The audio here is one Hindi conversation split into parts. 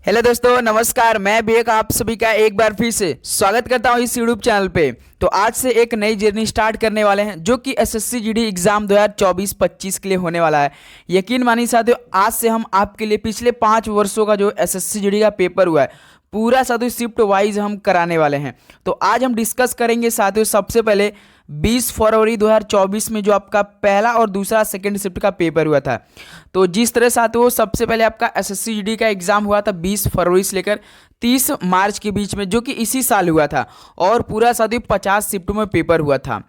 हेलो दोस्तों, नमस्कार। मैं विवेक आप सभी का एक बार फिर से स्वागत करता हूं इस यूट्यूब चैनल पे। तो आज से एक नई जर्नी स्टार्ट करने वाले हैं जो कि एसएससी जीडी एग्जाम 2024-25 के लिए होने वाला है। यकीन मानिए साथियों, आज से हम आपके लिए पिछले 5 वर्षों का जो एसएससी जीडी का पेपर हुआ है पूरा साथियों शिफ्ट वाइज हम कराने वाले हैं। तो आज हम डिस्कस करेंगे साथियों सबसे पहले 20 फरवरी 2024 में जो आपका पहला और दूसरा सेकंड शिफ्ट का पेपर हुआ था। तो जिस तरह साथियों सबसे पहले आपका एसएससी जीडी का एग्जाम हुआ था 20 फरवरी से लेकर 30 मार्च के बीच में, जो कि इसी साल हुआ था, और पूरा साथियों 50 शिफ्ट में पेपर हुआ था।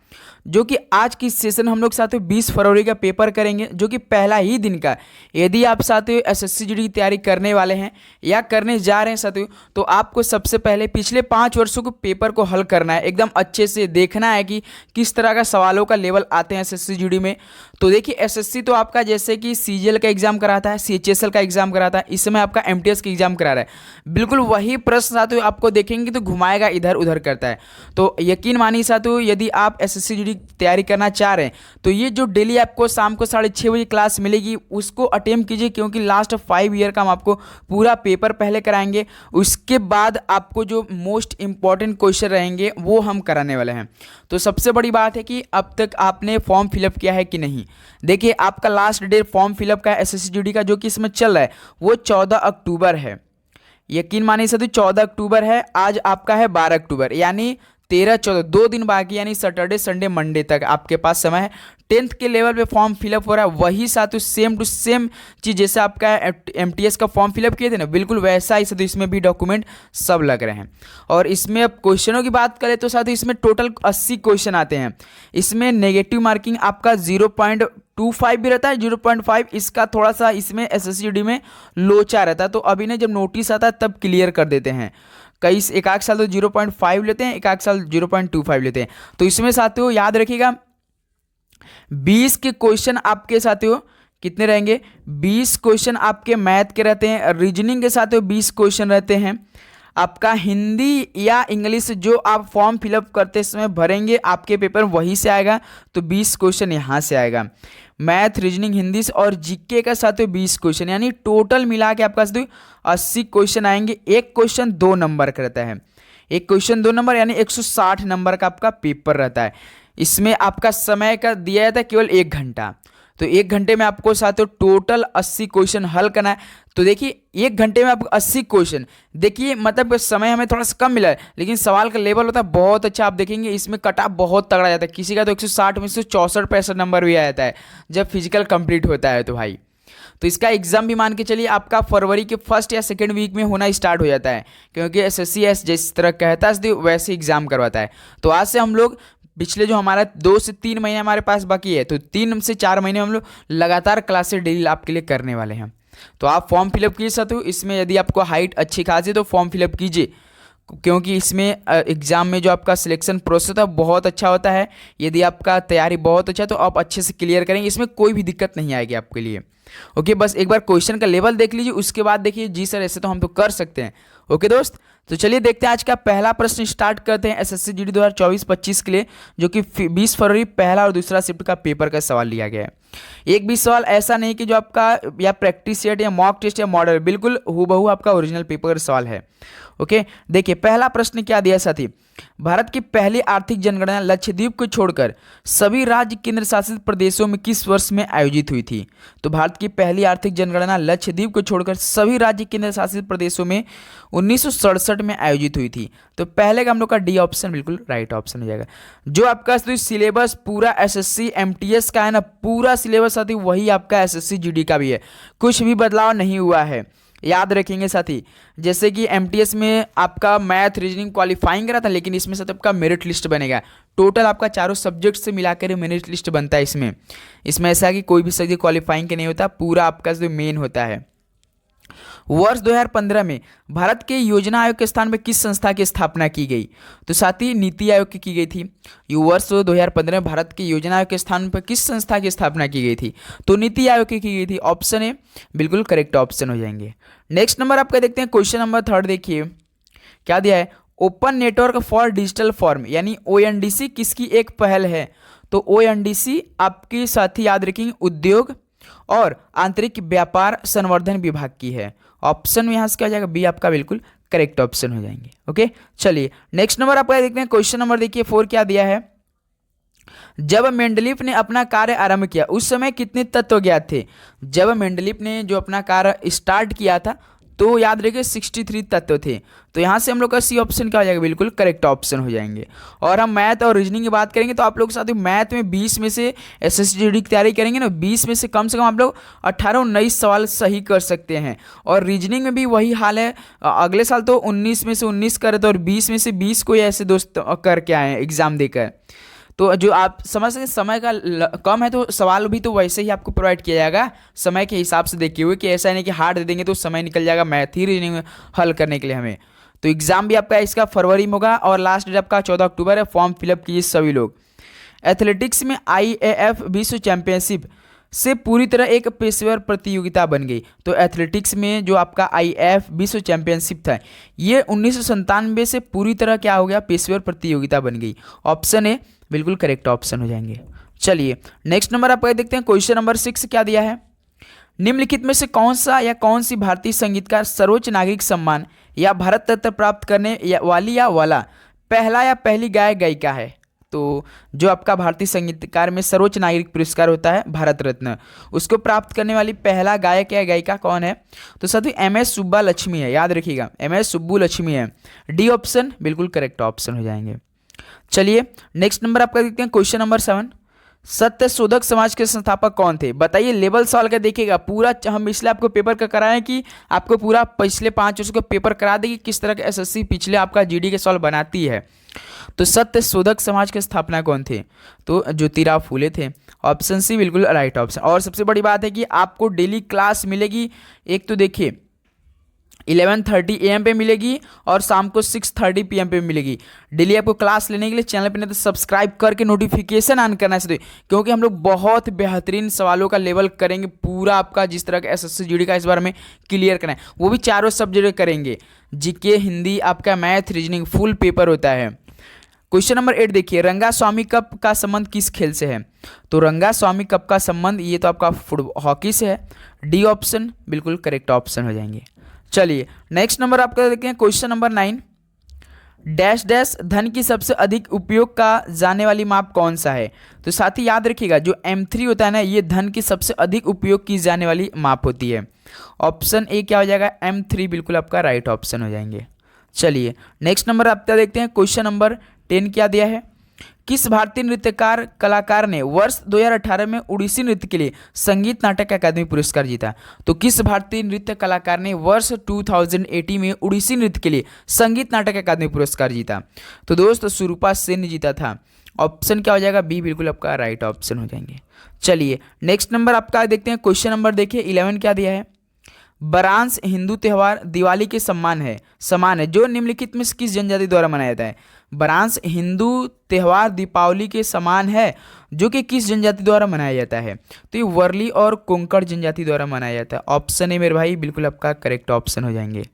जो कि आज की सेशन हम लोग साथियों 20 फरवरी का पेपर करेंगे, जो कि पहला ही दिन का। यदि आप साथियों एसएससी जीडी की तैयारी करने वाले हैं या करने जा रहे हैं साथियों, तो आपको सबसे पहले पिछले 5 वर्षों के पेपर को हल करना है, एकदम अच्छे से देखना है कि किस तरह का सवालों का लेवल आते हैं एसएससी जीडी में। तो देखिए, एसएससी तो आपका जैसे कि सीजीएल का एग्जाम कराता है, सीएचएसएल का एग्जाम कराता है, इस समय आपका एमटीएस का एग्जाम करा रहा है। बिल्कुल वही प्रश्न साथियों आपको देखेंगे तो घुमाएगा, इधर उधर करता है। तो यकीन मानिए साथियों, यदि आप एसएससी जीडी तैयारी करना चाह रहे हैं तो ये जो डेली आपको शाम को 6:30 बजे क्लास मिलेगी उसको अटेम्प्ट कीजिए, क्योंकि लास्ट 5 ईयर का हम आपको पूरा पेपर पहले कराएंगे। उसके बाद आपको जो मोस्ट इंपॉर्टेंट क्वेश्चन रहेंगे वो हम कराने वाले हैं। तो सबसे बड़ी बात है कि अब तक आपने फॉर्म फिलअप किया है कि नहीं। देखिए, आपका लास्ट डेट फॉर्म फिलअप का एसएससी जीडी का जो कि इसमें चल रहा है वो 14 अक्टूबर है। यकीन मानिए साथियों 14 अक्टूबर है, आज आपका है 12 अक्टूबर, यानी 13-14 2 दिन बाकी, यानी सैटरडे संडे मंडे तक आपके पास समय है। 10th के लेवल पे फॉर्म फिलअप हो रहा है, वही साथियों सेम टू सेम चीज़ जैसे आपका एमटीएस का फॉर्म फिलअप किए थे ना, बिल्कुल वैसा ही साथियों इसमें भी डॉक्यूमेंट सब लग रहे हैं। और इसमें अब क्वेश्चनों की बात करें तो साथियों इसमें टोटल 80 क्वेश्चन आते हैं। इसमें नेगेटिव मार्किंग आपका 0.25 भी रहता है, 0.5 इसका थोड़ा सा इसमें एसएससी जीडी में लोचा रहता है। तो अभी ने जब नोटिस आता है तब क्लियर कर देते हैं। कई एक आध साल तो 0.5 लेते हैं, एक आध साल 0.25 लेते हैं। तो इसमें साथियों याद रखिएगा 20 के क्वेश्चन आपके साथियों कितने रहेंगे, 20 क्वेश्चन आपके मैथ के रहते हैं। रीजनिंग के साथियों 20 क्वेश्चन रहते हैं। आपका हिंदी या इंग्लिश जो आप फॉर्म फिलअप करते समय भरेंगे आपके पेपर वहीं से आएगा, तो 20 क्वेश्चन यहाँ से आएगा। मैथ, रीजनिंग, हिंदी और जीके का साथियों 20 क्वेश्चन, यानी टोटल मिला के आपका साथियों 80 क्वेश्चन आएंगे। एक क्वेश्चन 2 नंबर का रहता है, एक क्वेश्चन 2 नंबर, यानी 160 नंबर का आपका पेपर रहता है। इसमें आपका समय का दिया जाता है केवल 1 घंटा। तो 1 घंटे में आपको साथियों टोटल 80 क्वेश्चन हल करना है। तो देखिए 1 घंटे में आपको 80 क्वेश्चन, देखिए मतलब समय हमें थोड़ा सा कम मिला है, लेकिन सवाल का लेवल होता है बहुत अच्छा। आप देखेंगे इसमें कट ऑफ बहुत तगड़ा जाता है, किसी का तो 160 में से 64-65 नंबर भी आ जाता है जब फिजिकल कंप्लीट होता है। तो भाई, तो इसका एग्जाम भी मान के चलिए आपका फरवरी के फर्स्ट या सेकंड वीक में होना स्टार्ट हो जाता है, क्योंकि एसएससी जिस तरह कहता है वैसे एग्जाम करवाता है। तो आज से हम लोग पिछले जो हमारा 2 से 3 महीने हमारे पास बाकी है, तो 3 से 4 महीने हम लोग लगातार क्लासेस डेली आपके लिए करने वाले हैं। तो आप फॉर्म फिलअप कीजिए साथियों। इसमें यदि आपको हाइट अच्छी खासी तो फॉर्म फिलअप कीजिए, क्योंकि इसमें एग्ज़ाम में जो आपका सिलेक्शन प्रोसेस होता है बहुत अच्छा होता है। यदि आपका तैयारी बहुत अच्छा है तो आप अच्छे से क्लियर करेंगे, इसमें कोई भी दिक्कत नहीं आएगी आपके लिए। ओके, बस एक बार क्वेश्चन का लेवल देख लीजिए, उसके बाद देखिए जी सर ऐसे तो हम तो कर सकते हैं। ओके दोस्त, तो चलिए देखते हैं आज का पहला प्रश्न स्टार्ट करते हैं एसएससी जीडी 2024-25 के लिए, जो कि 20 फरवरी पहला और दूसरा शिफ्ट का पेपर का सवाल लिया गया है। एक भी सवाल ऐसा नहीं कि जो आपका या प्रैक्टिस सेट या मॉक टेस्ट या मॉडल, बिल्कुल हूबहू आपका ओरिजिनल पेपर का सवाल है। ओके, देखिए पहला प्रश्न क्या दिया साथी, भारत की पहली आर्थिक जनगणना लक्षद्वीप को छोड़कर सभी राज्य केंद्र शासित प्रदेशों में किस वर्ष में आयोजित हुई थी। तो भारत की पहली आर्थिक जनगणना लक्षद्वीप को छोड़कर सभी राज्य केंद्र शासित प्रदेशों में 1967 में आयोजित हुई थी। तो पहले का हम लोग का डी ऑप्शन बिल्कुल राइट ऑप्शन हो जाएगा। जो आपका सिलेबस पूरा एसएससी एमटीएस का है ना, पूरा सिलेबस साथी वही आपका एसएससी जीडी का भी है, कुछ भी बदलाव नहीं हुआ है। याद रखेंगे साथी, जैसे कि एमटीएस में आपका मैथ, रीजनिंग क्वालिफाइंग करा था, लेकिन इसमें साथ आपका मेरिट लिस्ट बनेगा। टोटल आपका चारों सब्जेक्ट से मिलाकर मेरिट लिस्ट बनता है। इसमें ऐसा है कि कोई भी सब्जेक्ट क्वालिफाइंग के नहीं होता, पूरा आपका जो मेन होता है। वर्ष 2015 में भारत के योजना आयोग के स्थान पर किस संस्था की स्थापना की गई। तो साथ ही नीति आयोग की गई थी। वर्ष 2015 में भारत के योजना आयोग के स्थान पर किस संस्था की स्थापना की गई थी। तो नीति आयोग की गई थी। ऑप्शन ए बिल्कुल करेक्ट ऑप्शन हो जाएंगे। नेक्स्ट नंबर आपका देखते हैं, क्वेश्चन नंबर 3 देखिए क्या दिया है, open network for digital form यानी ओएनडीसी किसकी एक पहल है। तो ओएनडीसी आपके साथी याद रखेंगे उद्योग और आंतरिक व्यापार संवर्धन विभाग की है। ऑप्शन में यहाँ से क्या हो जाएगा, बी आपका बिल्कुल करेक्ट ऑप्शन हो जाएंगे। ओके, चलिए नेक्स्ट नंबर आपका देखते हैं। क्वेश्चन नंबर देखिए 4 क्या दिया है। जब मेंडलीफ ने अपना कार्य आरंभ किया उस समय कितने तत्व ज्ञात थे। जब मेंडलीफ ने जो अपना कार्य स्टार्ट किया था तो याद रखिए 63 तत्व थे। तो यहाँ से हम लोग का सी ऑप्शन क्या हो जाएगा, बिल्कुल करेक्ट ऑप्शन हो जाएंगे। और हम मैथ और रीजनिंग की बात करेंगे तो आप लोग के साथ मैथ में 20 में से एसएससी की तैयारी करेंगे ना, 20 में से कम आप लोग 18-19 सवाल सही कर सकते हैं। और रीजनिंग में भी वही हाल है, अगले साल तो 19 में से 19 करे तो, और 20 में से 20 कोई ऐसे दोस्त करके आए हैं एग्जाम देकर। तो जो आप समझ सकते समय का कम है तो सवाल भी तो वैसे ही आपको प्रोवाइड किया जाएगा समय के हिसाब से देखिए हुए, कि ऐसा नहीं कि हार्ड दे देंगे तो समय निकल जाएगा मैथ ही रीजनिंग में हल करने के लिए हमें। तो एग्जाम भी आपका इसका फरवरी में होगा और लास्ट डेट आपका 14 अक्टूबर है। फॉर्म फिलअप कीजिए सभी लोग। एथलेटिक्स में IAF विश्व चैंपियनशिप से पूरी तरह एक पेशेवर प्रतियोगिता बन गई। तो एथलेटिक्स में जो आपका IAF विश्व चैंपियनशिप था ये 1997 से पूरी तरह क्या हो गया, पेशेवर प्रतियोगिता बन गई। ऑप्शन ए बिल्कुल करेक्ट ऑप्शन हो जाएंगे। चलिए नेक्स्ट नंबर आप देखते हैं। क्वेश्चन नंबर 6 क्या दिया है। निम्नलिखित में से कौन सा या कौन सी भारतीय संगीतकार सर्वोच्च नागरिक सम्मान या भारत रत्न प्राप्त करने वाली या वाला पहला या पहली गायक गायिका है। तो जो आपका भारतीय संगीतकार में सर्वोच्च नागरिक पुरस्कार होता है भारत रत्न, उसको प्राप्त करने वाली पहला गायक या गायिका कौन है। तो साथियों MS सुब्बालक्ष्मी है, याद रखिएगा MS सुब्बुलक्ष्मी है। डी ऑप्शन बिल्कुल करेक्ट ऑप्शन हो जाएंगे। चलिए नेक्स्ट नंबर आपका देखते हैं। क्वेश्चन नंबर 7, सत्य शोधक समाज के संस्थापक कौन थे। बताइए, लेवल सवाल का देखिएगा पूरा, हम इसलिए आपको पेपर का कराएं कि आपको पूरा पिछले 5 वर्ष का पेपर करा देगी किस तरह का एसएससी पिछले आपका जीडी के सवाल बनाती है। तो सत्य शोधक समाज के स्थापना कौन थे। तो ज्योतिराव फूले थे। ऑप्शन सी बिल्कुल राइट ऑप्शन। और सबसे बड़ी बात है कि आपको डेली क्लास मिलेगी, एक तो देखिए 11:30 AM पे मिलेगी और शाम को 6:30 PM पे मिलेगी। डेली आपको क्लास लेने के लिए चैनल पे नहीं तो सब्सक्राइब करके नोटिफिकेशन ऑन करना चाहिए, क्योंकि हम लोग बहुत बेहतरीन सवालों का लेवल करेंगे पूरा आपका, जिस तरह का एसएससी जीडी का इस बार में क्लियर करना है, वो भी चारों सब्जेक्ट करेंगे। जीके, हिंदी, आपका मैथ, रीजनिंग फुल पेपर होता है। क्वेश्चन नंबर 8 देखिए, रंगास्वामी कप का संबंध किस खेल से है। तो रंगास्वामी कप का संबंध ये तो आपका हॉकी से है। डी ऑप्शन बिल्कुल करेक्ट ऑप्शन हो जाएंगे। चलिए नेक्स्ट नंबर आपका देखते हैं। क्वेश्चन नंबर 9, डैश डैश धन की सबसे अधिक उपयोग का जाने वाली माप कौन सा है। तो साथ ही याद रखिएगा जो M3 होता है ना, ये धन की सबसे अधिक उपयोग की जाने वाली माप होती है। ऑप्शन ए क्या हो जाएगा, M3 बिल्कुल आपका राइट ऑप्शन हो जाएंगे। चलिए नेक्स्ट नंबर आपका देखते हैं। क्वेश्चन नंबर 10 क्या दिया है। किस भारतीय नृत्यकार कलाकार ने वर्ष 2018 में उड़ीसी नृत्य के लिए संगीत नाटक अकादमी पुरस्कार जीता। तो किस भारतीय नृत्य कलाकार ने वर्ष 2018 में उड़ीसी नृत्य के लिए संगीत नाटक अकादमी पुरस्कार जीता। तो दोस्त सुरूपा सेन ने जीता था। ऑप्शन क्या हो जाएगा, बी बिल्कुल आपका राइट ऑप्शन हो जाएंगे। चलिए नेक्स्ट नंबर आपका देखते हैं। क्वेश्चन नंबर देखिए 11 क्या दिया है। बरांस हिंदू त्यौहार दिवाली के समान है जो निम्नलिखित में किस जनजाति द्वारा मनाया जाता है। बरांस हिंदू त्यौहार दीपावली के समान है जो कि किस जनजाति द्वारा मनाया जाता है। तो ये वर्ली और कोंकण जनजाति द्वारा मनाया जाता है। ऑप्शन ए मेरे भाई बिल्कुल आपका करेक्ट ऑप्शन हो जाएंगे।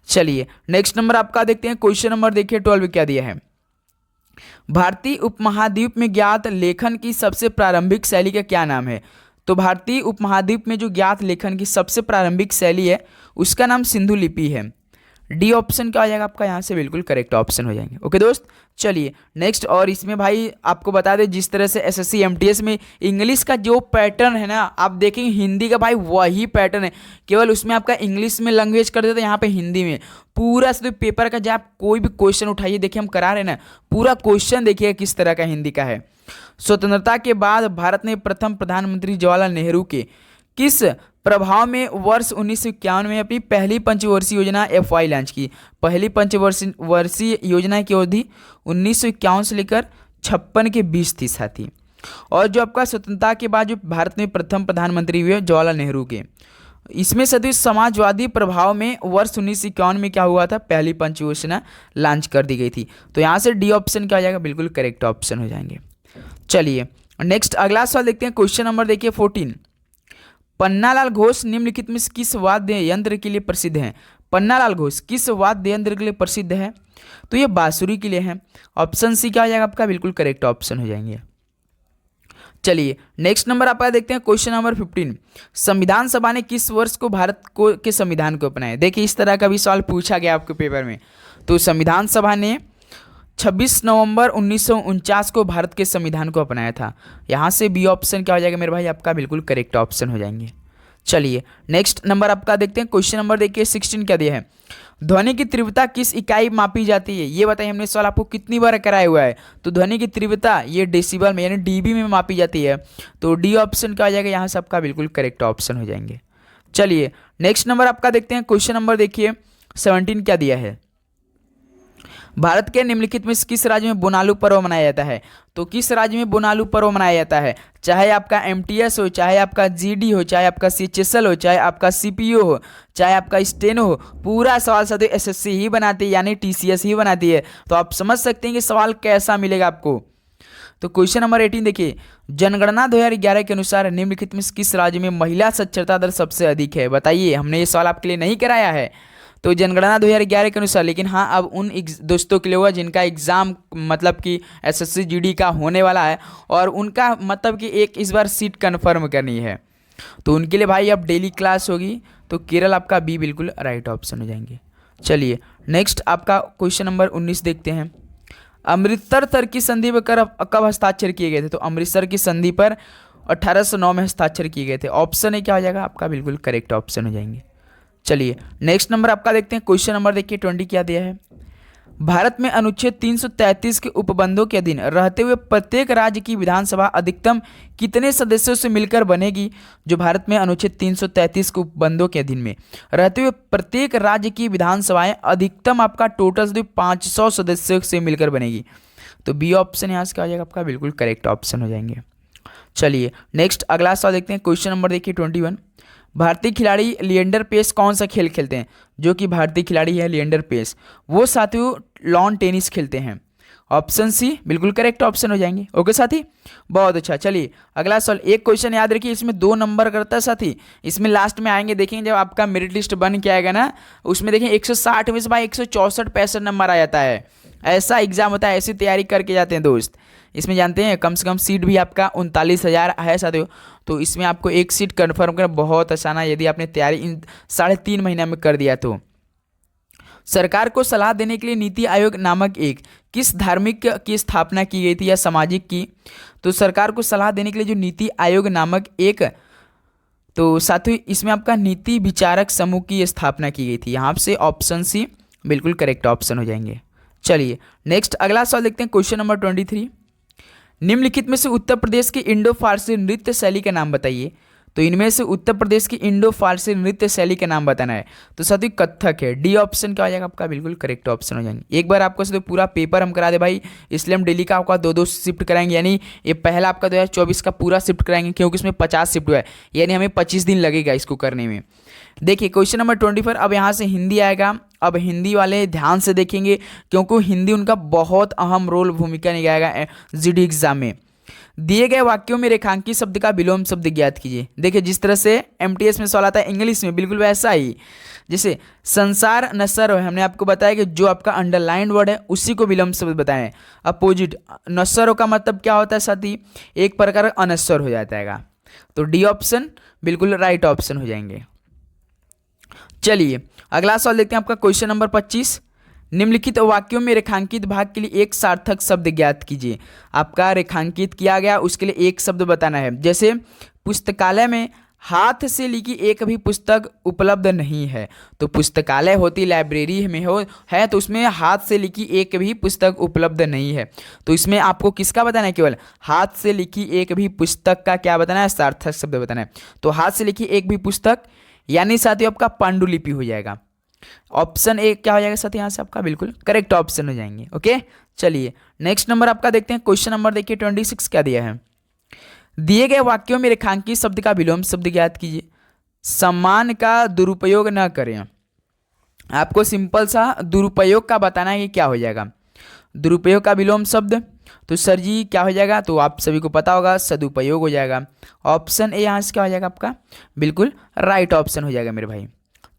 चलिए नेक्स्ट नंबर आपका देखते हैं। क्वेश्चन नंबर देखिए 12 क्या दिया है। भारतीय उपमहाद्वीप में ज्ञात लेखन की सबसे प्रारंभिक शैली का क्या नाम है। तो भारतीय उपमहाद्वीप में जो ज्ञात लेखन की सबसे प्रारंभिक शैली है उसका नाम सिंधु लिपि है। डी ऑप्शन क्या हो जाएगा आपका, यहाँ से बिल्कुल करेक्ट ऑप्शन हो जाएंगे। ओके दोस्त, चलिए नेक्स्ट। और इसमें भाई आपको बता दें जिस तरह से एसएससी एमटीएस में इंग्लिश का जो पैटर्न है ना, आप देखेंगे हिंदी का भाई वही पैटर्न है, केवल उसमें आपका इंग्लिश में लैंग्वेज कर देते हैं, यहाँ पे हिंदी में पूरा से पेपर का जब आप कोई भी क्वेश्चन उठाइए, देखिए हम करा रहे हैं ना, पूरा क्वेश्चन देखिए किस तरह का हिंदी का है। स्वतंत्रता के बाद भारत ने प्रथम प्रधानमंत्री जवाहरलाल नेहरू के किस प्रभाव में वर्ष 1951 में अपनी पहली पंचवर्षीय योजना FY लॉन्च की। पहली पंचवर्षीय योजना की अवधि 1951 से लेकर 56 के बीच थी साथी। और जो आपका स्वतंत्रता के बाद जो भारत में प्रथम प्रधानमंत्री हुए जवाहरलाल नेहरू के, इसमें सदी समाजवादी प्रभाव में वर्ष 1951 में क्या हुआ था, पहली पंच योजना लॉन्च कर दी गई थी। तो यहाँ से डी ऑप्शन क्या हो जाएगा, बिल्कुल करेक्ट ऑप्शन हो जाएंगे। चलिए नेक्स्ट अगला सवाल देखते हैं। क्वेश्चन नंबर देखिए 14, पन्नालाल घोष निम्नलिखित में किस वाद्य यंत्र के लिए प्रसिद्ध हैं। पन्नालाल घोष किस वाद्य यंत्र के लिए प्रसिद्ध है। तो ये बांसुरी के लिए है। ऑप्शन सी क्या हो जाएगा आपका, बिल्कुल करेक्ट ऑप्शन हो जाएंगे। चलिए नेक्स्ट नंबर आपका देखते हैं क्वेश्चन नंबर 15। संविधान सभा ने किस वर्ष को भारत को के संविधान को अपनाया? देखिए इस तरह का भी सवाल पूछा गया आपके पेपर में। तो संविधान सभा ने 26 नवंबर 1949 को भारत के संविधान को अपनाया था। यहाँ से बी ऑप्शन क्या हो जाएगा मेरे भाई? आपका बिल्कुल करेक्ट ऑप्शन हो जाएंगे। चलिए नेक्स्ट नंबर आपका देखते हैं क्वेश्चन नंबर देखिए 16 क्या दिया है? ध्वनि की तीव्रता किस इकाई मापी जाती है? ये बताइए, हमने सवाल आपको कितनी बार कराया हुआ है। तो ध्वनि की तीव्रता ये डेसिबल में यानी डीबी में मापी जाती है। तो डी ऑप्शन क्या हो जाएगा? यहाँ से आपका बिल्कुल करेक्ट ऑप्शन हो जाएंगे। चलिए नेक्स्ट नंबर आपका देखते हैं क्वेश्चन नंबर देखिए 17 क्या दिया है? भारत के निम्नलिखित में किस राज्य में बोनालू पर्व मनाया जाता है? तो किस राज्य में बोनालू पर्व मनाया जाता है? चाहे आपका एमटीएस हो, चाहे आपका जीडी हो, चाहे आपका सीएचएसएल हो, चाहे आपका सीपीओ हो, चाहे आपका स्टेनो हो, पूरा सवाल साथियों एसएससी ही बनाती है यानी टीसीएस ही बनाती है। तो आप समझ सकते हैं कि सवाल कैसा मिलेगा आपको। तो क्वेश्चन नंबर 18 देखिए, जनगणना 2011 के अनुसार निम्नलिखित में किस राज्य में महिला साक्षरता दर सबसे अधिक है? बताइए, हमने ये सवाल आपके लिए नहीं कराया है तो जनगणना 2011 के अनुसार, लेकिन हाँ अब उन दोस्तों के लिए हुआ जिनका एग्ज़ाम मतलब कि एसएससी जीडी का होने वाला है और उनका मतलब कि एक इस बार सीट कन्फर्म करनी है, तो उनके लिए भाई अब डेली क्लास होगी। तो केरल आपका बी बिल्कुल राइट ऑप्शन हो जाएंगे। चलिए नेक्स्ट आपका क्वेश्चन नंबर 19 देखते हैं। अमृतसर तर्क संधि पर कब हस्ताक्षर किए गए थे? तो अमृतसर की संधि पर 1809 में हस्ताक्षर किए गए थे। ऑप्शन ए क्या हो जाएगा? आपका बिल्कुल करेक्ट ऑप्शन हो जाएंगे। चलिए नेक्स्ट नंबर आपका देखते हैं क्वेश्चन नंबर देखिए 20 क्या दिया है? भारत में अनुच्छेद 333 के उपबंधों के अधीन रहते हुए प्रत्येक राज्य की विधानसभा अधिकतम कितने सदस्यों से मिलकर बनेगी? जो भारत में अनुच्छेद 333 के उपबंधों के अधीन में रहते हुए प्रत्येक राज्य की विधानसभाएं अधिकतम आपका टोटल 500 सदस्यों से मिलकर बनेगी। तो बी ऑप्शन यहाँ से क्या हो जाएगा? आपका बिल्कुल करेक्ट ऑप्शन हो जाएंगे। चलिए नेक्स्ट अगला सवाल देखते हैं क्वेश्चन नंबर देखिए 21। भारतीय खिलाड़ी लिएंडर पेस कौन सा खेल खेलते हैं? जो कि भारतीय खिलाड़ी है लिएंडर पेस, वो साथियों लॉन टेनिस खेलते हैं। ऑप्शन सी बिल्कुल करेक्ट ऑप्शन हो जाएंगे। ओके साथी, बहुत अच्छा। चलिए अगला सवाल, एक क्वेश्चन याद रखिए, इसमें 2 नंबर करता है साथी। इसमें लास्ट में आएंगे देखेंगे जब आपका मेरिट लिस्ट बन के आएगा ना, उसमें देखें 160 में से भाई 164 नंबर आ जाता है। ऐसा एग्जाम होता है, ऐसी तैयारी करके जाते हैं दोस्त। इसमें जानते हैं कम से कम सीट भी आपका 39,000 है साथियों। तो इसमें आपको एक सीट कन्फर्म करना बहुत आसान है यदि आपने तैयारी इन 3.5 महीने में कर दिया तो। सरकार को सलाह देने के लिए नीति आयोग नामक एक किस धार्मिक की स्थापना की गई थी या सामाजिक की? तो सरकार को सलाह देने के लिए जो नीति आयोग नामक एक, तो साथियों इसमें आपका नीति विचारक समूह की स्थापना की गई थी। यहाँ से ऑप्शन सी बिल्कुल करेक्ट ऑप्शन हो जाएंगे। चलिए नेक्स्ट अगला सवाल देखते हैं क्वेश्चन नंबर 23। निम्नलिखित में से उत्तर प्रदेश की इंडो फारसी नृत्य शैली का नाम बताइए। तो इनमें से उत्तर प्रदेश की इंडो फारसी नृत्य शैली का नाम बताना है। तो साथियों कथक है। डी ऑप्शन क्या हो जाएगा? आपका बिल्कुल करेक्ट ऑप्शन हो जाएंगे। एक बार आपको साथियों पूरा पेपर हम करा दे भाई, इसलिए हम डेली का आपका 2-2 शिफ्ट कराएंगे, यानी ये पहला आपका 2024 का पूरा शिफ्ट कराएंगे क्योंकि इसमें 50 शिफ्ट हुआ है, यानी हमें 25 दिन लगेगा इसको करने में। देखिए क्वेश्चन नंबर 24, अब यहाँ से हिंदी आएगा। अब हिंदी वाले ध्यान से देखेंगे क्योंकि हिंदी उनका बहुत अहम रोल भूमिका निभाएगा जीडी एग्जाम में। दिए गए वाक्यों में रेखांकित शब्द का विलोम शब्द ज्ञात कीजिए। देखिए जिस तरह से एमटीएस में सवाल आता है इंग्लिश में, बिल्कुल वैसा ही। जैसे संसार नश्वर है, हमने आपको बताया कि जो आपका अंडरलाइन वर्ड है उसी को विलोम शब्द बताएं। अपोजिट नश्वर का मतलब क्या होता है साथी? एक प्रकार का अनश्वर हो जाता है। तो डी ऑप्शन बिल्कुल राइट ऑप्शन हो जाएंगे। चलिए अगला सवाल देखते हैं आपका क्वेश्चन नंबर 25। निम्नलिखित वाक्यों में रेखांकित भाग के लिए एक सार्थक शब्द ज्ञात कीजिए। आपका रेखांकित किया गया उसके लिए एक शब्द बताना है। जैसे पुस्तकालय में हाथ से लिखी एक भी पुस्तक उपलब्ध नहीं है। तो पुस्तकालय होती लाइब्रेरी में हो है, तो उसमें हाथ से लिखी एक भी पुस्तक उपलब्ध नहीं है। तो इसमें आपको किसका बताना है? केवल हाथ से लिखी एक भी पुस्तक का क्या बताना है? सार्थक शब्द बताना है। तो हाथ से लिखी एक भी पुस्तक यानी साथियों आपका पांडुलिपि हो जाएगा। ऑप्शन ए क्या हो जाएगा साथियों? यहाँ से आपका बिल्कुल करेक्ट ऑप्शन हो जाएंगे। ओके चलिए नेक्स्ट नंबर आपका देखते हैं क्वेश्चन नंबर देखिए 26 क्या दिया है? दिए गए वाक्यों में रेखांकित शब्द का विलोम शब्द ज्ञात कीजिए। सम्मान का दुरुपयोग न करें। आपको सिंपल सा दुरुपयोग का बताना है कि क्या हो जाएगा। दुरुपयोग का विलोम शब्द, तो सर जी क्या हो जाएगा? तो आप सभी को पता होगा सदुपयोग हो जाएगा। ऑप्शन ए यहाँ से क्या हो जाएगा? आपका बिल्कुल राइट ऑप्शन हो जाएगा मेरे भाई।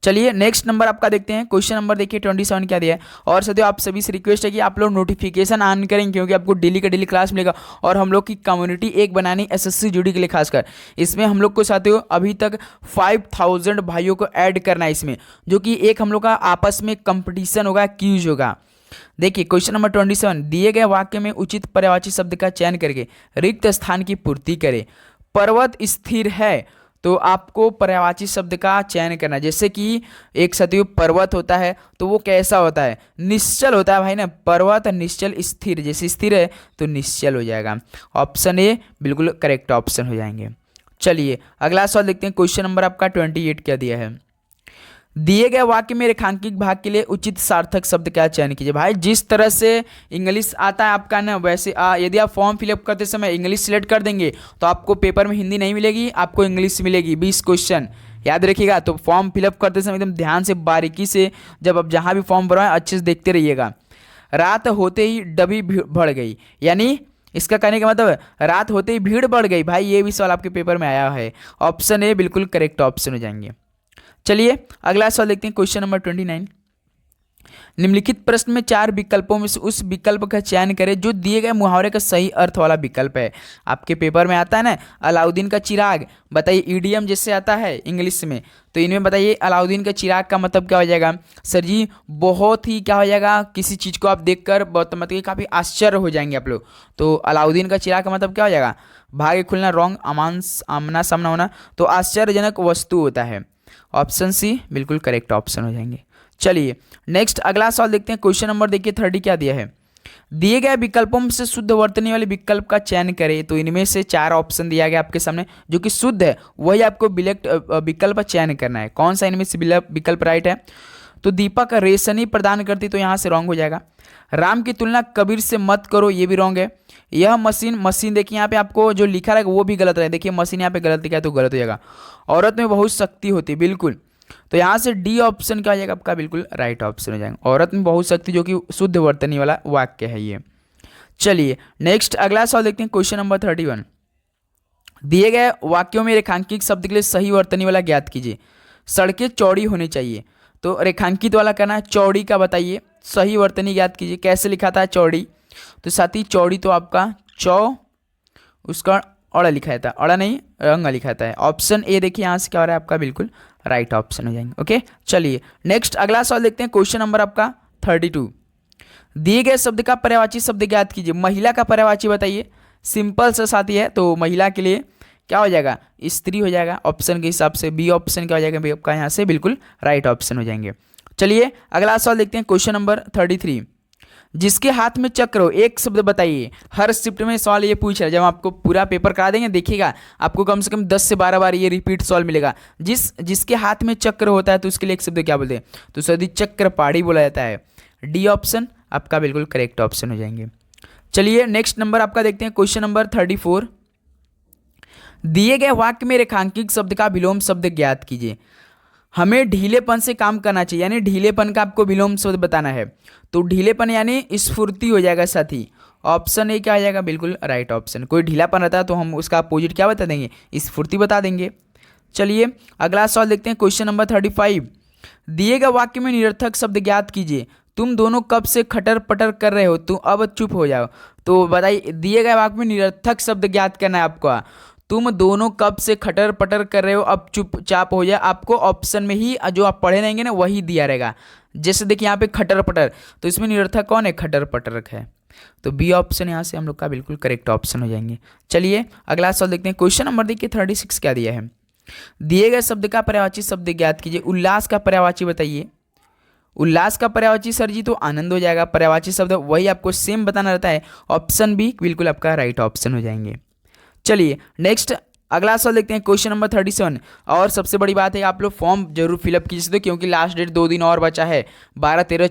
चलिए नेक्स्ट नंबर आपका देखते हैं। क्वेश्चन नंबर देखिए 27 क्या दिया है। और साथियों आप सभी से रिक्वेस्ट है कि आप लोग नोटिफिकेशन ऑन करें, क्योंकि आपको डेली का डेली क्लास मिलेगा। और हम लोग की कम्युनिटी एक बनानी एसएससी जीडी के लिए खासकर, इसमें हम लोग को साथियों अभी तक 5000 भाइयों को ऐड करना है इसमें, जो कि एक हम लोग का आपस में कंपटीशन होगा, क्यूज होगा। देखिए क्वेश्चन नंबर 27, दिए गए वाक्य में उचित पर्यायवाची शब्द का चयन करके रिक्त स्थान की पूर्ति करें। पर्वत स्थिर है, तो आपको पर्यायवाची शब्द का चयन करना है। जैसे कि एक साथियों पर्वत होता है तो वो कैसा होता है, निश्चल होता है भाई ना। पर्वत निश्चल स्थिर, जैसे स्थिर है तो निश्चल हो जाएगा। ऑप्शन ए बिल्कुल करेक्ट ऑप्शन हो जाएंगे। चलिए अगला सवाल देखते हैं। क्वेश्चन नंबर आपका 28 क्या दिया है। दिए गए वाक्य में रेखांकित भाग के लिए उचित सार्थक शब्द का चयन कीजिए। भाई जिस तरह से इंग्लिश आता है आपका ना, वैसे यदि आप फॉर्म फिलअप करते समय इंग्लिश सिलेक्ट कर देंगे तो आपको पेपर में हिंदी नहीं मिलेगी, आपको इंग्लिश मिलेगी। 20 क्वेश्चन याद रखिएगा। तो फॉर्म फिलअप करते समय एकदम ध्यान से बारीकी से, जब आप जहाँ भी फॉर्म भरवाएं अच्छे से देखते रहिएगा। रात होते ही डबी बढ़ गई, यानी इसका कहने का मतलब है रात होते ही भीड़ बढ़ गई। भाई ये भी सवाल आपके पेपर में आया है। ऑप्शन ए बिल्कुल करेक्ट ऑप्शन हो जाएंगे। चलिए अगला सवाल देखते हैं। क्वेश्चन नंबर 29, निम्नलिखित प्रश्न में 4 विकल्पों में से उस विकल्प का चयन करें जो दिए गए मुहावरे का सही अर्थ वाला विकल्प है। आपके पेपर में आता है ना अलाउद्दीन का चिराग, बताइए ईडीएम जैसे आता है इंग्लिश में, तो इनमें बताइए अलाउद्दीन का चिराग का मतलब क्या हो जाएगा। सर जी बहुत ही क्या हो जाएगा, किसी चीज़ को आप देखकर बहुत मतलब काफ़ी आश्चर्य हो जाएंगे आप लोग। तो अलाउद्दीन का चिराग का मतलब क्या हो जाएगा, भाग्य खुलना, रॉन्ग, आमना सामना होना, तो आश्चर्यजनक वस्तु होता है। ऑप्शन सी बिल्कुल करेक्ट ऑप्शन हो जाएंगे। चलिए नेक्स्ट अगला सवाल देखते हैं। क्वेश्चन नंबर देखिए 30 क्या दिया है। दिए गए विकल्पों में से शुद्ध वर्तनी वाले विकल्प का चयन करें। तो इनमें से 4 ऑप्शन दिया गया आपके सामने, जो कि शुद्ध है वही आपको विकल्प का चयन करना है। कौन सा इनमें से विकल्प राइट है। तो दीपक रेशनी प्रदान करती, तो यहाँ से रॉन्ग हो जाएगा। राम की तुलना कबीर से मत करो, ये भी रॉन्ग है। यह मशीन देखिए यहाँ पे आपको जो लिखा रहेगा वो भी गलत है। देखिए मशीन यहाँ पे गलत लिखा है तो गलत हो जाएगा। औरत में बहुत शक्ति होती है, बिल्कुल। तो यहाँ से डी ऑप्शन क्या हो जाएगा आपका, बिल्कुल राइट ऑप्शन हो जाएगा। औरत में बहुत शक्ति, जो कि शुद्ध वर्तनी वाला वाक्य है ये। चलिए नेक्स्ट अगला सवाल देखते हैं। क्वेश्चन नंबर 31, दिए गए वाक्यों में रेखांकित शब्द के लिए सही वर्तनी वाला ज्ञात कीजिए। सड़कें चौड़ी होनी चाहिए, तो रेखांकित वाला करना है। चौड़ी का बताइए, सही वर्तनी ज्ञात कीजिए। कैसे लिखा था चौड़ी, तो साथी चौड़ी तो आपका उसका अड़ा लिखा था, अड़ा नहीं रंग लिखा था। ऑप्शन ए देखिए यहाँ से क्या हो रहा है आपका, बिल्कुल राइट ऑप्शन हो जाएंगे। ओके चलिए नेक्स्ट अगला सवाल देखते हैं। क्वेश्चन नंबर आपका 32, दिए गए शब्द का पर्यायवाची शब्द ज्ञात कीजिए। महिला का पर्यायवाची बताइए। सिंपल सा साथी है, तो महिला के लिए क्या हो जाएगा, स्त्री हो जाएगा। ऑप्शन के हिसाब से बी ऑप्शन क्या हो जाएगा आपका, यहाँ से बिल्कुल राइट ऑप्शन हो जाएंगे। चलिए अगला सवाल देखते हैं। क्वेश्चन नंबर 33, जिसके हाथ में चक्र हो एक शब्द बताइए। हर शिफ्ट में सवाल ये पूछ रहा है। जब आपको पूरा पेपर करा देंगे देखिएगा, आपको कम से कम 10 से 12 बार ये रिपीट सवाल मिलेगा। जिसके हाथ में चक्र होता है तो उसके लिए एक शब्द क्या बोलते हैं, तो सदी चक्रपाणी बोला जाता है। डी ऑप्शन आपका बिल्कुल करेक्ट ऑप्शन हो जाएंगे। चलिए नेक्स्ट नंबर आपका देखते हैं। क्वेश्चन नंबर 34, दिए गए वाक्य में रेखांकित शब्द का विलोम शब्द ज्ञात कीजिए। हमें ढीलेपन से काम करना चाहिए, यानी ढीलेपन का आपको विलोम शब्द बताना है। तो ढीलेपन यानी स्फूर्ति हो जाएगा साथी। ऑप्शन ए क्या आ जाएगा, बिल्कुल राइट ऑप्शन। कोई ढीलापन रहता है तो हम उसका अपोजिट क्या बता देंगे, स्फूर्ति बता देंगे। चलिए अगला सवाल देखते हैं। क्वेश्चन नंबर 35, दिए गए वाक्य में निरर्थक शब्द ज्ञात कीजिए। तुम दोनों कब से खटर पटर कर रहे हो, तुम अब चुप हो जाओ। तो बताइए दिए गए वाक्य में निरर्थक शब्द ज्ञात करना है आपको। तुम दोनों कब से खटर पटर कर रहे हो, अब चुपचाप हो जाए। आपको ऑप्शन में ही जो आप पढ़े रहेंगे ना वही दिया रहेगा। जैसे देखिए यहाँ पे खटर पटर, तो इसमें निरर्थक कौन है, खटर पटर है। तो बी ऑप्शन यहाँ से हम लोग का बिल्कुल करेक्ट ऑप्शन हो जाएंगे। चलिए अगला सवाल देखते हैं। क्वेश्चन नंबर देखिए 36 क्या दिया है। दिए गए शब्द का पर्यायवाची शब्द ज्ञात कीजिए। उल्लास का पर्यायवाची बताइए। उल्लास का पर्यायवाची सर जी तो आनंद हो जाएगा। पर्यायवाची शब्द वही आपको सेम बताना रहता है। ऑप्शन बी बिल्कुल आपका राइट ऑप्शन हो जाएंगे। चलिए नेक्स्ट अगला सवाल देखते हैं। क्वेश्चन नंबर 37, और सबसे बड़ी बात है आप लोग फॉर्म जरूर फिलअप कीजिए, क्योंकि लास्ट डेट 2 दिन और बचा है। 12, 13,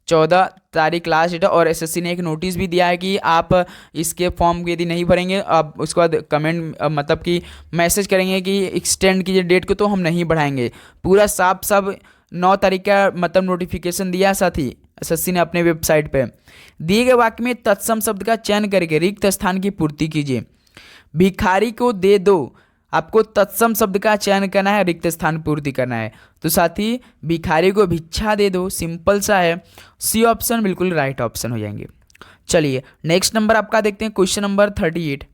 14 तारीख लास्ट डेट है। और एसएससी ने एक नोटिस भी दिया है कि आप इसके फॉर्म यदि नहीं भरेंगे, आप उसके बाद कमेंट मतलब कि मैसेज करेंगे कि एक्सटेंड कीजिए डेट को, तो हम नहीं बढ़ाएंगे। पूरा साफ 9 तारीख का मतलब नोटिफिकेशन दिया साथी एसएससी ने अपने वेबसाइट पे। दिए गए वाक्य में तत्सम शब्द का चयन करके रिक्त स्थान की पूर्ति कीजिए। भिखारी को दे दो, आपको तत्सम शब्द का चयन करना है, रिक्त स्थान पूर्ति करना है। तो साथी भिखारी को भिक्षा दे दो, सिंपल सा है। सी ऑप्शन बिल्कुल राइट ऑप्शन हो जाएंगे। चलिए नेक्स्ट नंबर आपका देखते हैं, क्वेश्चन नंबर 38।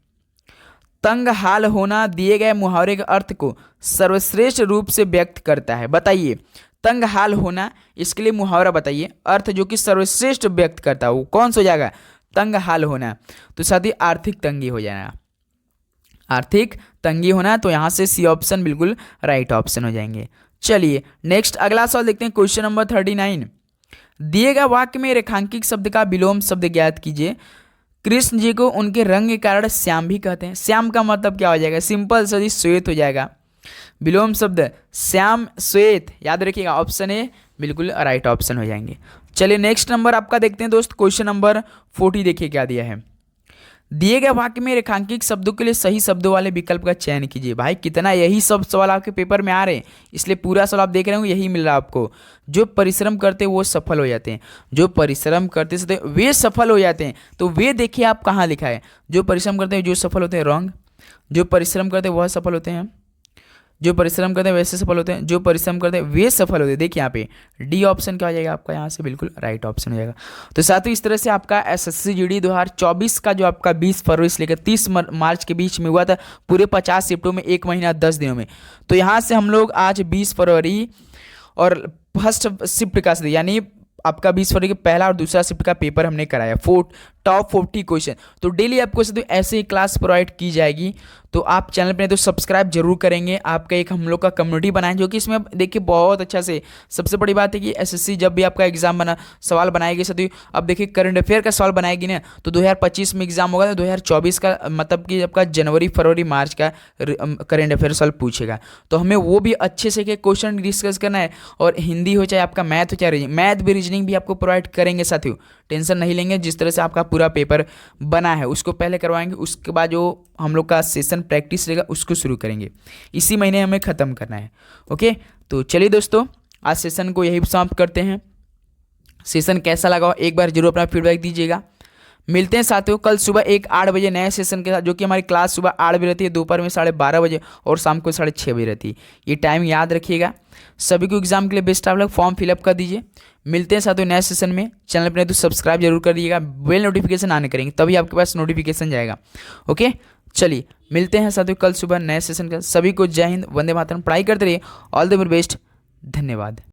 तंग हाल होना दिए गए मुहावरे के अर्थ को सर्वश्रेष्ठ रूप से व्यक्त करता है। बताइए तंग हाल होना, इसके लिए मुहावरा बताइए, अर्थ जो कि सर्वश्रेष्ठ व्यक्त करता है वो कौन सा हो जाएगा? तंग हाल होना। तो साथी आर्थिक तंगी हो जाएगा, आर्थिक तंगी होना। तो यहां से सी ऑप्शन बिल्कुल राइट ऑप्शन हो जाएंगे। चलिए नेक्स्ट अगला सवाल देखते हैं, क्वेश्चन नंबर 39। दिए गए वाक्य में रेखांकित शब्द का विलोम शब्द ज्ञात कीजिए। कृष्ण जी को उनके रंग के कारण श्याम भी कहते हैं। श्याम का मतलब क्या हो जाएगा? सिंपल सा जी श्वेत हो जाएगा। विलोम शब्द श्याम श्वेत, याद रखिएगा ऑप्शन ए बिल्कुल राइट ऑप्शन हो जाएंगे। चलिए नेक्स्ट नंबर आपका देखते हैं दोस्त, क्वेश्चन नंबर 40 देखिए क्या दिया है। दिए गए वाक्य में रेखांकित शब्दों के लिए सही शब्दों वाले विकल्प का चयन कीजिए। भाई कितना यही सब सवाल आपके पेपर में आ रहे हैं, इसलिए पूरा सवाल आप देख रहे हो यही मिल रहा है आपको। जो परिश्रम करते हैं वो सफल हो जाते हैं, जो परिश्रम करते से वे सफल हो जाते हैं। तो वे देखिए आप कहाँ लिखा है, जो परिश्रम करते हैं जो सफल होते हैं, रॉन्ग। जो परिश्रम करते हैं वह सफल होते हैं, जो परिश्रम करते हैं वैसे सफल होते हैं, जो परिश्रम करते हैं वे सफल होते हैं। देखिए यहाँ पे डी ऑप्शन क्या हो जाएगा आपका, यहाँ से बिल्कुल राइट ऑप्शन हो जाएगा। तो साथियों इस तरह से आपका एसएससी जीडी 2024 का जो आपका 20 फरवरी से लेकर 30 मार्च के बीच में हुआ था, पूरे 50 शिफ्टों में 1 महीना 10 दिनों में। तो यहाँ से हम लोग आज 20 फरवरी और फर्स्ट शिफ्ट का यानी आपका 20 फरवरी के पहला और दूसरा शिफ्ट का पेपर हमने कराया, टॉप 40 क्वेश्चन। तो डेली आपको ऐसे ही क्लास प्रोवाइड की जाएगी। तो आप चैनल पे तो सब्सक्राइब जरूर करेंगे। आपका एक हम लोग का कम्युनिटी बनाएं, जो कि इसमें देखिए बहुत अच्छा से, सबसे बड़ी बात है कि एसएससी जब भी आपका एग्जाम सवाल बनाएगी साथियों, अब देखिए करंट अफेयर का सवाल बनाएगी ना, तो 2025 में एग्जाम होगा, तो 2024 का मतलब कि आपका जनवरी फरवरी मार्च का करंट अफेयर सवाल पूछेगा। तो हमें वो भी अच्छे से क्वेश्चन डिस्कस करना है, और हिंदी हो चाहे आपका मैथ हो चाहे रीजनिंग, मैथ भी रीजनिंग भी आपको प्रोवाइड करेंगे साथियों, टेंशन नहीं लेंगे। जिस तरह से आपका पूरा पेपर बना है उसको पहले करवाएंगे, उसके बाद जो हम लोग का सेशन प्रैक्टिस रहेगा उसको शुरू करेंगे। इसी महीने हमें ख़त्म करना है। ओके, तो चलिए दोस्तों आज सेशन को यही समाप्त करते हैं। सेशन कैसा लगा एक बार जरूर अपना फीडबैक दीजिएगा। मिलते हैं साथियों कल सुबह 8 बजे नए सेशन के साथ, जो कि हमारी क्लास सुबह 8 बजे रहती है, दोपहर में 12:30 बजे और शाम को 6:30 बजे रहती है। ये टाइम याद रखिएगा। सभी को एग्जाम के लिए बेस्ट आप लोग फॉर्म फिलअप कर दीजिए। मिलते हैं साथियों नए सेशन में। चैनल पर नहीं तो सब्सक्राइब जरूर कर दीजिएगा, बेल नोटिफिकेशन आने करेंगे तभी आपके पास नोटिफिकेशन जाएगा। ओके चलिए मिलते हैं साथियों कल सुबह नए सेशन का। सभी को जय हिंद, वंदे मातरम। पढ़ाई करते रहिए। All the very best. धन्यवाद।